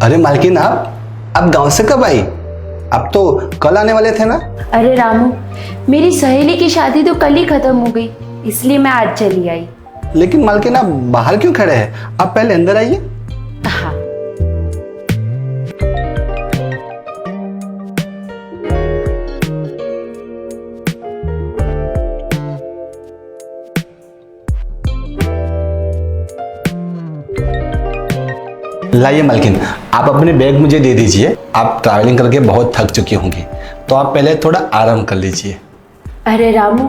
अरे मालकिन, आप गांव से कब आई? आप तो कल आने वाले थे ना? अरे रामू, मेरी सहेली की शादी तो कल ही खत्म हो गई, इसलिए मैं आज चली आई। लेकिन मालकिन, आप बाहर क्यों खड़े हैं? आप पहले अंदर आइए। हाँ। लाइए मालकिन, आप अपने बैग मुझे दे दीजिए। आप ट्रैवलिंग करके बहुत थक चुकी होंगी, तो आप पहले थोड़ा आराम कर लीजिए। अरे रामू,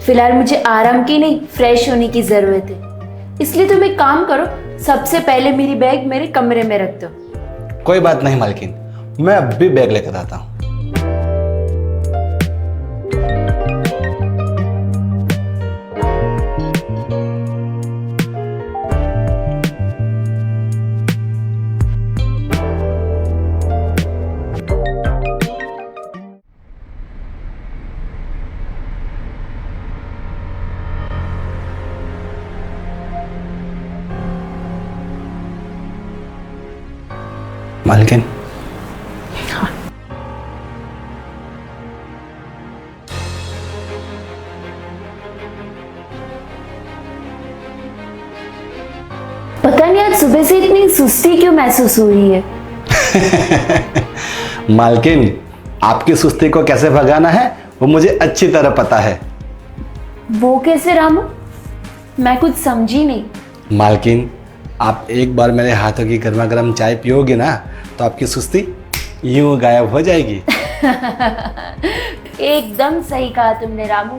फिलहाल मुझे आराम की नहीं, फ्रेश होने की जरूरत है। इसलिए तुम एक काम करो, सबसे पहले मेरी बैग मेरे कमरे में रख दो। कोई बात नहीं मालकिन, मैं अब भी बैग लेकर आता हूँ। मालकिन, पता नहीं आज सुबह से इतनी सुस्ती क्यों महसूस हो रही है। मालकिन, आपकी सुस्ती को कैसे भगाना है वो मुझे अच्छी तरह पता है। वो कैसे रामू? मैं कुछ समझी नहीं। मालकिन, आप एक बार मेरे हाथों की गर्मा गर्म चाय पियोगे ना, तो आपकी सुस्ती यूं गायब हो जाएगी। एकदम सही कहा तुमने रामू।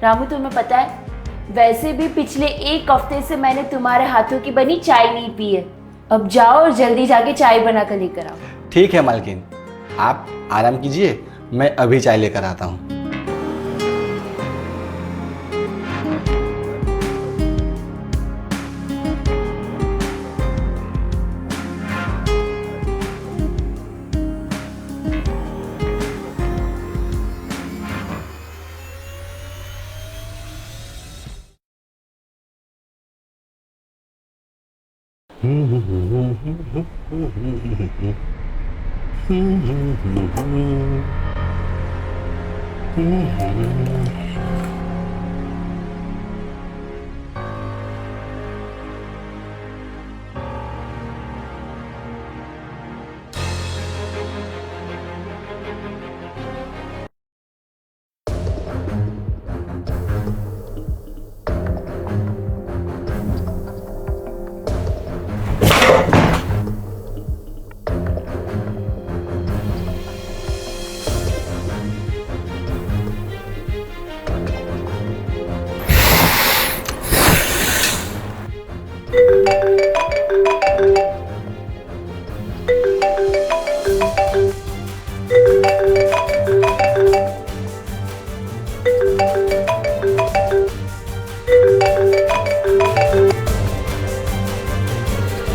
रामू, तुम्हें पता है, वैसे भी पिछले एक हफ्ते से मैंने तुम्हारे हाथों की बनी चाय नहीं पी है। अब जाओ और जल्दी जाके चाय बना कर लेकर आओ। ठीक है मालकिन, आप आराम कीजिए, मैं अभी चाय लेकर आता हूँ।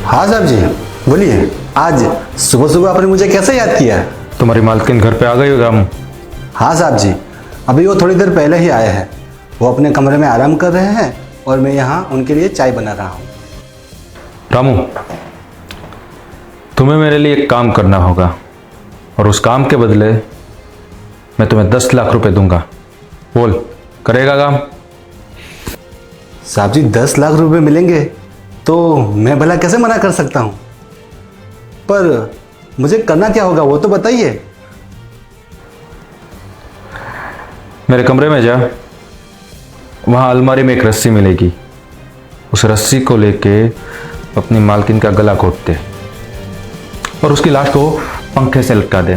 हाँ साहब जी, बोलिए। आज सुबह सुबह आपने मुझे कैसे याद किया? तुम्हारी मालकिन घर पे आ गई हो रामू? हाँ साहब जी, अभी वो थोड़ी देर पहले ही आए हैं। वो अपने कमरे में आराम कर रहे हैं और मैं यहाँ उनके लिए चाय बना रहा हूँ। रामू, तुम्हें मेरे लिए एक काम करना होगा और उस काम के बदले मैं तुम्हें 10 लाख रुपए दूंगा। बोल, करेगा काम? साहब जी, 10 लाख रुपए मिलेंगे तो मैं भला कैसे मना कर सकता हूँ? पर मुझे करना क्या होगा वो तो बताइए। मेरे कमरे में जा, वहाँ अलमारी में एक रस्सी मिलेगी। उस रस्सी को लेके अपनी मालकिन का गला घोट दे और उसकी लाश को पंखे से लटका दे,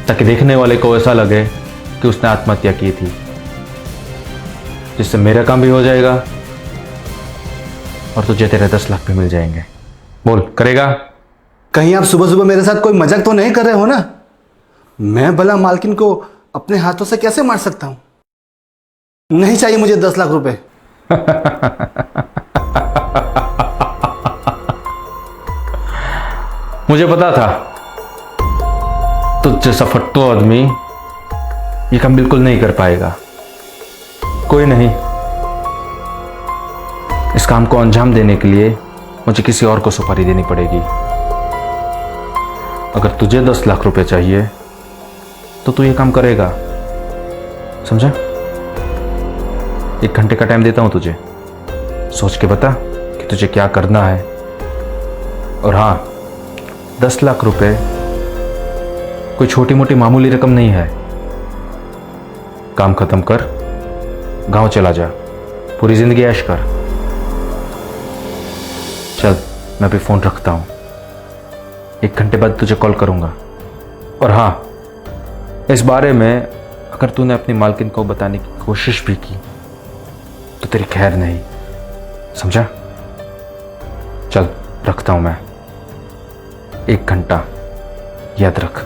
ताकि देखने वाले को ऐसा लगे कि उसने आत्महत्या की थी। जिससे मेरा काम भी हो जाएगा और तुझे तेरे 10 लाख भी मिल जाएंगे। बोल, करेगा? कहीं आप सुबह सुबह मेरे साथ कोई मजाक तो नहीं कर रहे हो ना? मैं भला मालकिन को अपने हाथों से कैसे मार सकता हूं? नहीं चाहिए मुझे 10 लाख रुपए। मुझे पता था तुझ जैसा फट्टू आदमी ये काम बिल्कुल नहीं कर पाएगा। कोई नहीं, इस काम को अंजाम देने के लिए मुझे किसी और को सुपारी देनी पड़ेगी। अगर तुझे 10 लाख रुपए चाहिए तो तू ये काम करेगा, समझा? 1 घंटे का टाइम देता हूं तुझे, सोच के बता कि तुझे क्या करना है। और हाँ, 10 लाख रुपए कोई छोटी मोटी मामूली रकम नहीं है। काम खत्म कर, गांव चला जा, पूरी जिंदगी ऐश कर। चल, मैं अभी फोन रखता हूं, 1 घंटे बाद तुझे कॉल करूंगा। और हाँ, इस बारे में अगर तूने अपनी मालकिन को बताने की कोशिश भी की तो तेरी खैर नहीं, समझा? चल, रखता हूं मैं। 1 घंटा याद रख।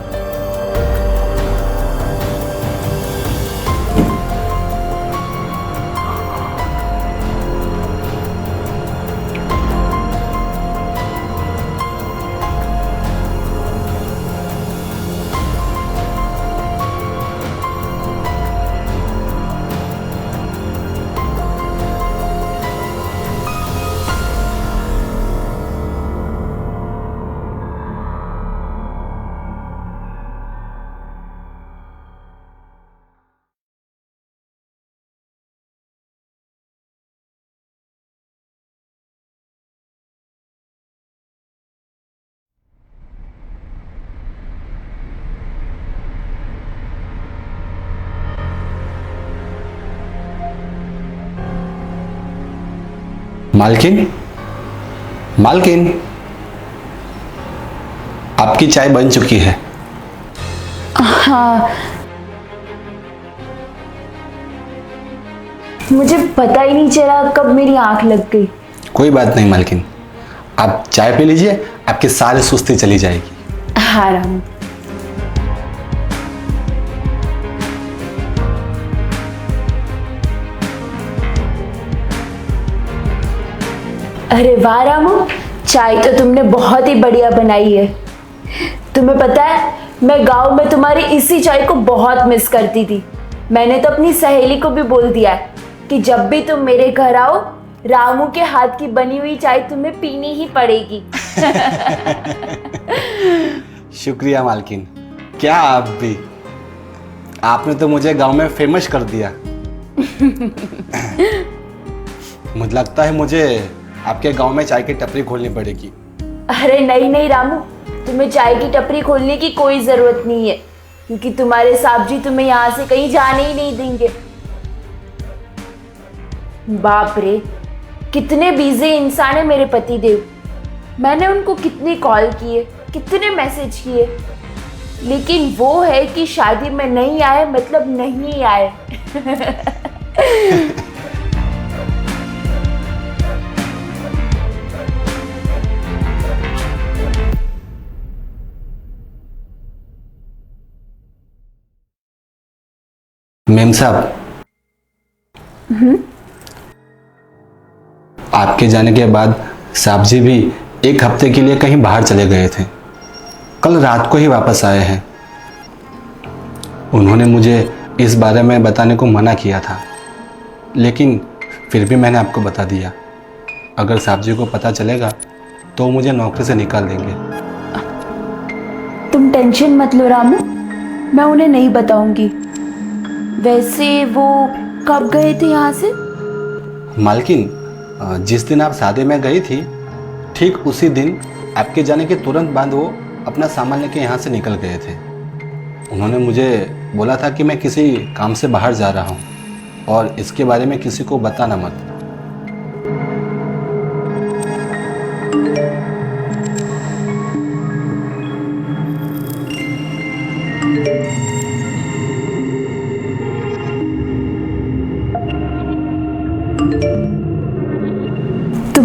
मालकिन, मालकिन, आपकी चाय बन चुकी है। हाँ, मुझे पता ही नहीं चला कब मेरी आंख लग गई। कोई बात नहीं मालकिन, आप चाय पी लीजिए, आपकी सारी सुस्ती चली जाएगी। हाँ रामू। अरे वाह रामू, चाय तो तुमने बहुत ही बढ़िया बनाई है। तुम्हें पता है, मैं गांव में तुम्हारी इसी चाय को बहुत मिस करती थी। मैंने तो अपनी सहेली को भी बोल दिया है कि जब भी तुम मेरे घर आओ, रामू के हाथ की बनी हुई चाय तुम्हें पीनी ही पड़ेगी। शुक्रिया मालकिन, क्या आप भी, आपने तो मुझे गांव में फेमस कर दिया। मुझे लगता है मुझे आपके गांव में चाय की टपरी खोलनी पड़ेगी। अरे नहीं नहीं रामू, तुम्हें चाय की टपरी खोलने की कोई जरूरत नहीं है, क्योंकि तुम्हारे साहब जी तुम्हें यहाँ से कहीं जाने ही नहीं देंगे। बाप रे, कितने बिजी इंसान है मेरे पति देव। मैंने उनको कितने कॉल किए, कितने मैसेज किए, लेकिन वो है कि शादी में नहीं आए मतलब नहीं आए। मेम साहब, आपके जाने के बाद साहब जी भी 1 हफ्ते के लिए कहीं बाहर चले गए थे। कल रात को ही वापस आए हैं। उन्होंने मुझे इस बारे में बताने को मना किया था, लेकिन फिर भी मैंने आपको बता दिया। अगर साहब जी को पता चलेगा तो मुझे नौकरी से निकाल देंगे। तुम टेंशन मत लो रामू, मैं उन्हें नहीं बताऊंगी। वैसे वो कब गए थे यहाँ से? मालकिन, जिस दिन आप शादी में गई थी, ठीक उसी दिन आपके जाने के तुरंत बाद वो अपना सामान लेके यहाँ से निकल गए थे। उन्होंने मुझे बोला था कि मैं किसी काम से बाहर जा रहा हूँ और इसके बारे में किसी को बताना मत।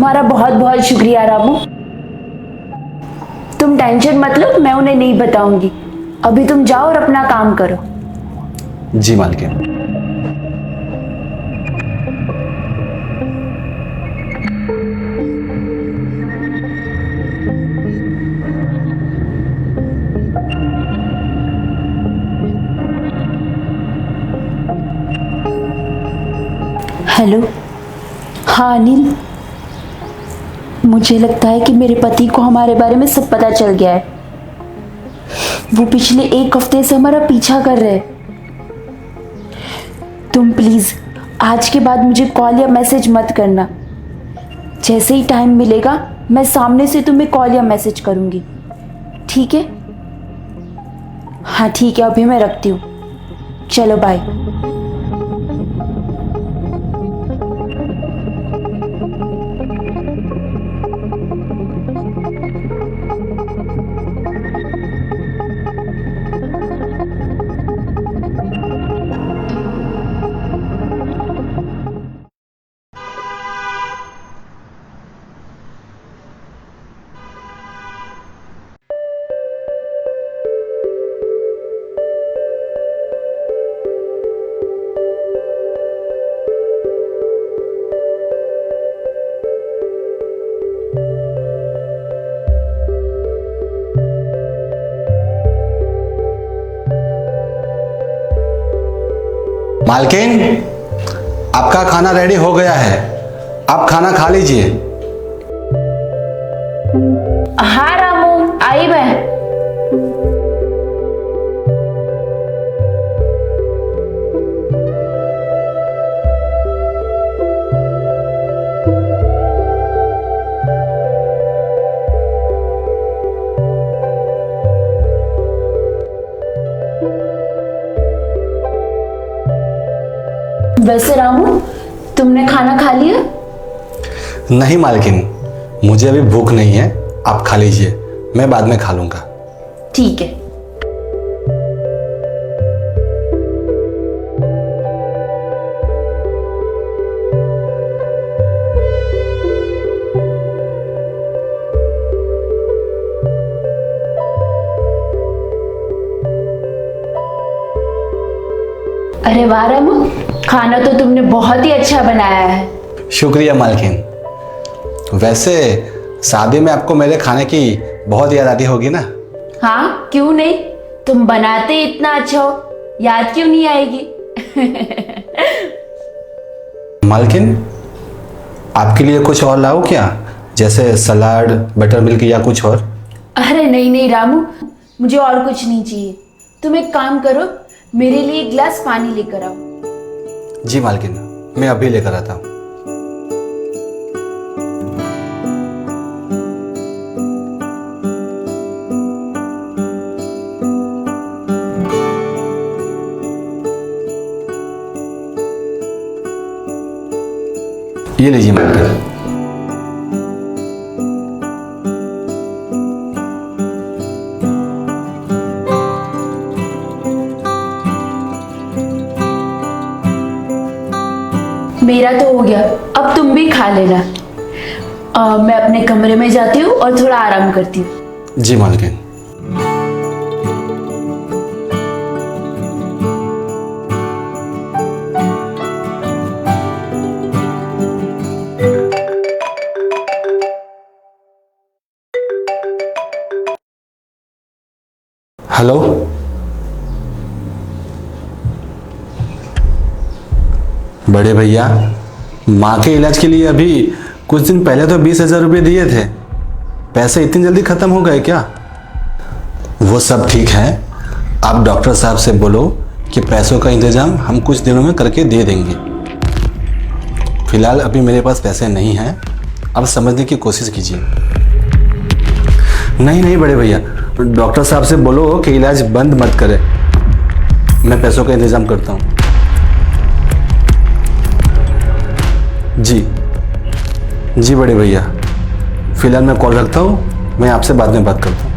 तुम्हारा बहुत बहुत शुक्रिया रामू। तुम टेंशन मत लो, मैं उन्हें नहीं बताऊंगी। अभी तुम जाओ और अपना काम करो। जी मालकिन। हेलो। हाँ अनिल, मुझे लगता है कि मेरे पति को हमारे बारे में सब पता चल गया है। वो पिछले 1 हफ्ते से हमारा पीछा कर रहे हैं। तुम प्लीज आज के बाद मुझे कॉल या मैसेज मत करना। जैसे ही टाइम मिलेगा मैं सामने से तुम्हें कॉल या मैसेज करूंगी, ठीक है? हाँ ठीक है, अभी मैं रखती हूँ। चलो बाय। मालकिन, आपका खाना रेडी हो गया है, आप खाना खा लीजिए। हाँ रामू, आई मैं। वैसे रामू, तुमने खाना खा लिया? नहीं मालकिन, मुझे अभी भूख नहीं है, आप खा लीजिए, मैं बाद में खा लूंगा। ठीक है। अरे वाह रामू, खाना तो तुमने बहुत ही अच्छा बनाया है। शुक्रिया मालकिन। वैसे शादी में आपको मेरे खाने की बहुत याद आती होगी ना? हाँ क्यों नहीं, तुम बनाते ही इतना अच्छा हो, याद क्यों नहीं आएगी? मालकिन, आपके लिए कुछ और लाऊं क्या, जैसे सलाद, बटर मिल्क या कुछ और? अरे नहीं नहीं रामू, मुझे और कुछ नहीं चाहिए। तुम एक काम करो, मेरे लिए एक गिलास पानी लेकर आओ। जी मालकिन, मैं अभी लेकर आता हूँ। ये लीजिए मालकिन। मेरा तो हो गया, अब तुम भी खा लेना। मैं अपने कमरे में जाती हूँ और थोड़ा आराम करती हूँ। जी मालकिन। हेलो, बड़े भैया, माँ के इलाज के लिए अभी कुछ दिन पहले तो 20,000 रुपये दिए थे, पैसे इतनी जल्दी खत्म हो गए क्या? वो सब ठीक है, आप डॉक्टर साहब से बोलो कि पैसों का इंतजाम हम कुछ दिनों में करके दे देंगे। फिलहाल अभी मेरे पास पैसे नहीं हैं, अब समझने की कोशिश कीजिए। नहीं नहीं बड़े भैया, डॉक्टर साहब से बोलो कि इलाज बंद मत करें, मैं पैसों का इंतजाम करता हूँ। जी बड़े भैया, फिलहाल मैं कॉल रखता हूँ, मैं आपसे बाद में बात करता हूँ।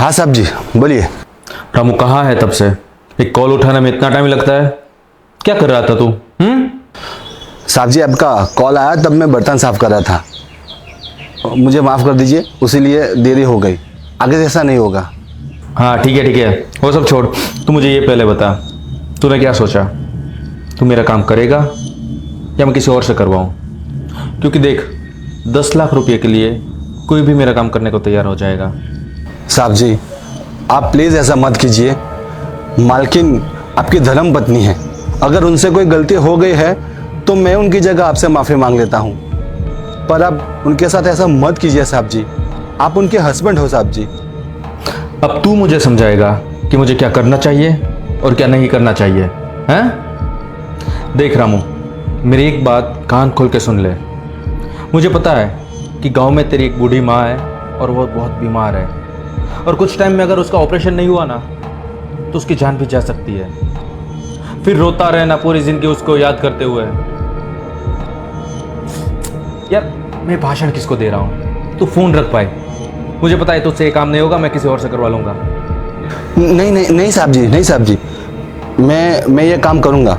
हाँ साहब जी, बोलिए। रामू कहाँ है तब से? एक कॉल उठाने में इतना टाइम लगता है? क्या कर रहा था तू? साहब जी, आपका कॉल आया तब मैं बर्तन साफ कर रहा था। मुझे माफ़ कर दीजिए, उसी लिए देरी हो गई। आगे से ऐसा नहीं होगा। हाँ ठीक है, वो सब छोड़। तू मुझे ये पहले बता, तूने क्या सोचा? तू मेरा काम करेगा या मैं किसी और से करवाऊँ? क्योंकि देख, 10 लाख रुपए के लिए कोई भी मेरा काम करने को तैयार हो जाएगा। साहब जी, आप प्लीज़ ऐसा मत कीजिए। मालकिन आपकी धर्म पत्नी है। अगर उनसे कोई गलती हो गई है तो मैं उनकी जगह आपसे माफ़ी मांग लेता हूँ, पर आप उनके साथ ऐसा मत कीजिए साहब जी। आप उनके हस्बैंड हो साहब जी। अब तू मुझे समझाएगा कि मुझे क्या करना चाहिए और क्या नहीं करना चाहिए, हैं? देख रामू, मेरी एक बात कान खोल के सुन ले। मुझे पता है कि गांव में तेरी एक बूढ़ी माँ है और वो बहुत बीमार है, और कुछ टाइम में अगर उसका ऑपरेशन नहीं हुआ ना तो उसकी जान भी जा सकती है। फिर रोता रहना पूरी जिंदगी उसको याद करते हुए। यार, मैं भाषण किसको दे रहा हूँ? तू फोन रख पाए। मुझे पता है तुझसे ये काम नहीं होगा, मैं किसी और से करवा लूंगा। नहीं नहीं नहीं साहब जी, नहीं साहब जी, मैं ये काम करूँगा।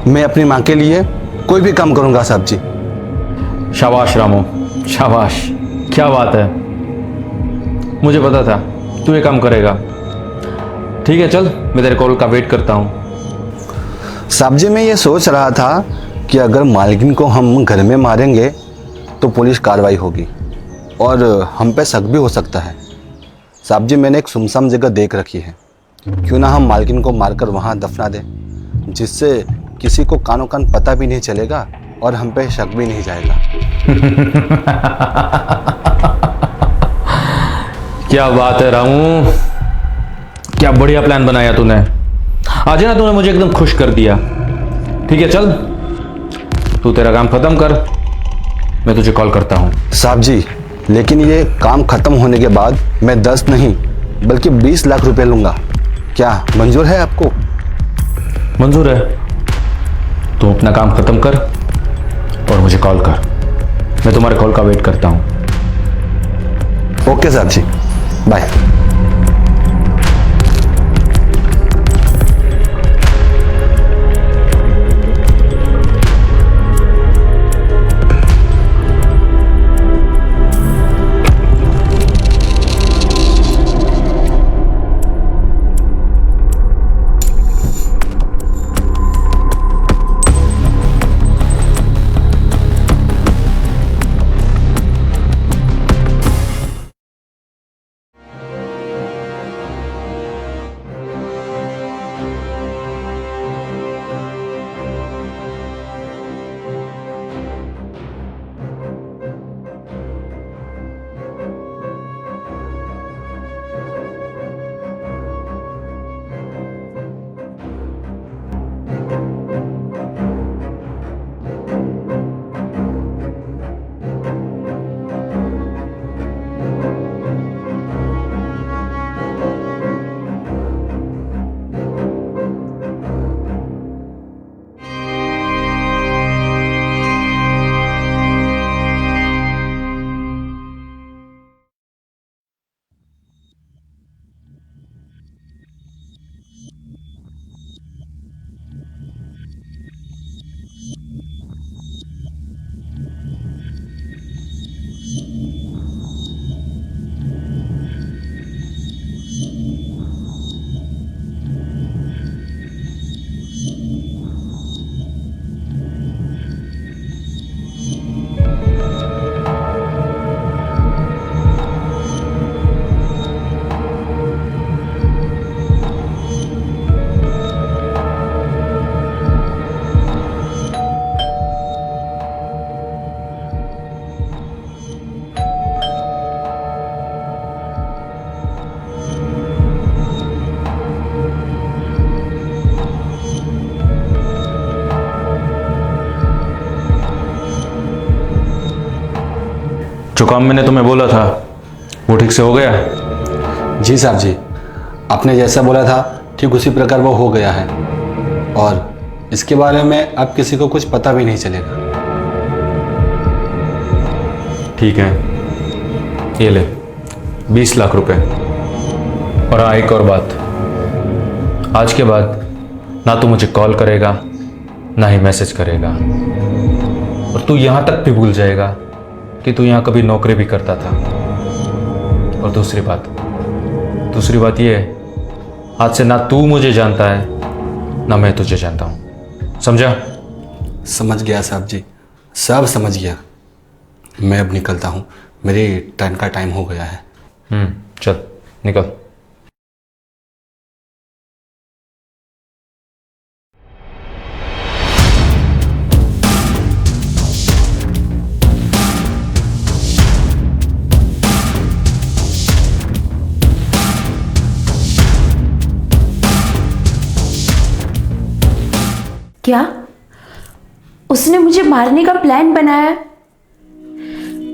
मैं अपनी माँ के लिए कोई भी काम करूँगा साहब जी। शाबाश रामू, शाबाश, क्या बात है। मुझे पता था तू ये काम करेगा। ठीक है, चल मैं तेरे कॉल का वेट करता हूँ। साहब जी, मैं ये सोच रहा था कि अगर मालकिन को हम घर में मारेंगे तो पुलिस कार्रवाई होगी और हम पे शक भी हो सकता है। साहब जी, मैंने एक सुनसान जगह देख रखी है। क्यों ना हम मालकिन को मारकर वहाँ दफना दें, जिससे किसी को कानों कान पता भी नहीं चलेगा और हम पे शक भी नहीं जाएगा। क्या बात है रामू, क्या बढ़िया प्लान बनाया तूने। आज ना तूने मुझे एकदम खुश कर दिया। ठीक है, चल तू तेरा काम खत्म कर, मैं तुझे कॉल करता हूँ। साहब जी, लेकिन ये काम खत्म होने के बाद मैं 10 नहीं बल्कि 20 लाख रुपए लूंगा। क्या मंजूर है आपको? मंजूर है। तू अपना काम खत्म कर और मुझे कॉल कर। मैं तुम्हारे कॉल का वेट करता हूँ। ओके साहब जी, बाय। जो काम मैंने तुम्हें बोला था वो ठीक से हो गया? जी साहब जी, आपने जैसा बोला था ठीक उसी प्रकार वो हो गया है, और इसके बारे में अब किसी को कुछ पता भी नहीं चलेगा। ठीक है, ये ले 20 लाख रुपए। और हाँ, एक और बात, आज के बाद ना तू मुझे कॉल करेगा ना ही मैसेज करेगा, और तू यहाँ तक भी भूल जाएगा कि तू यहाँ कभी नौकरी भी करता था। और दूसरी बात ये है, आज से ना तू मुझे जानता है ना मैं तुझे जानता हूँ, समझा? समझ गया साहब जी, सब समझ गया। मैं अब निकलता हूँ, मेरी ट्रेन का टाइम हो गया है। चल निकल। क्या उसने मुझे मारने का प्लान बनाया?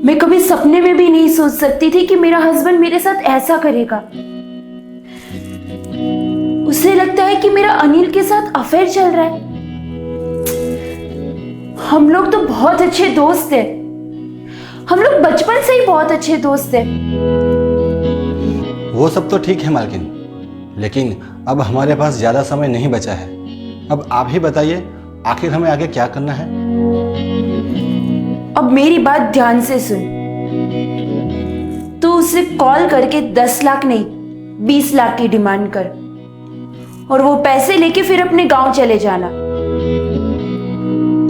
मैं कभी सपने में भी नहीं सोच सकती थी कि मेरा हस्बैंड मेरे साथ ऐसा करेगा। उसे लगता है कि मेरा अनिल के साथ अफेयर चल रहा है। हम लोग तो बहुत अच्छे दोस्त हैं। हम लोग बचपन से ही बहुत अच्छे दोस्त हैं। वो सब तो ठीक है मालकिन, लेकिन अब हमारे पास ज़्यादा समय नहीं बचा है। अब आप ही बताइए, आखिर हमें आगे क्या करना है? अब मेरी बात ध्यान से सुन। तू उसे कॉल करके 10 लाख नहीं 20 लाख की डिमांड कर, और वो पैसे लेके फिर अपने गांव चले जाना।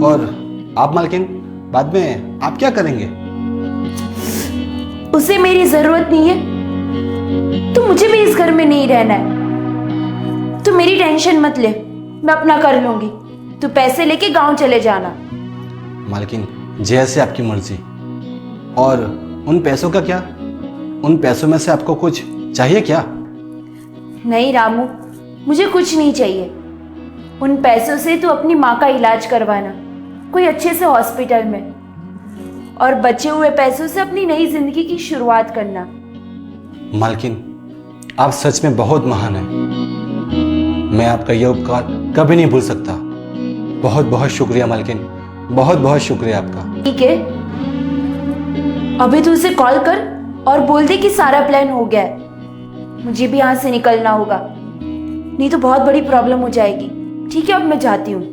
और आप मालकिन, बाद में आप क्या करेंगे? उसे मेरी जरूरत नहीं है, तो मुझे भी इस घर में नहीं रहना है। तू मेरी टेंशन मत ले, मैं अपना कर लूंगी। तू पैसे लेके गांव चले जाना। मालकिन, जैसे आपकी मर्जी। और उन पैसों का क्या? उन पैसों में से आपको कुछ चाहिए क्या? नहीं रामू, मुझे कुछ नहीं चाहिए। उन पैसों से तू अपनी माँ का इलाज करवाना कोई अच्छे से हॉस्पिटल में, और बचे हुए पैसों से अपनी नई जिंदगी की शुरुआत करना। मालकिन, आप सच में बहुत महान हैं। मैं आपका यह उपकार कभी नहीं भूल सकता। बहुत बहुत शुक्रिया मालकिन, बहुत बहुत शुक्रिया आपका। ठीक है, अभी तू उसे कॉल कर और बोल दे कि सारा प्लान हो गया है। मुझे भी यहाँ से निकलना होगा, नहीं तो बहुत बड़ी प्रॉब्लम हो जाएगी। ठीक है, अब मैं जाती हूँ।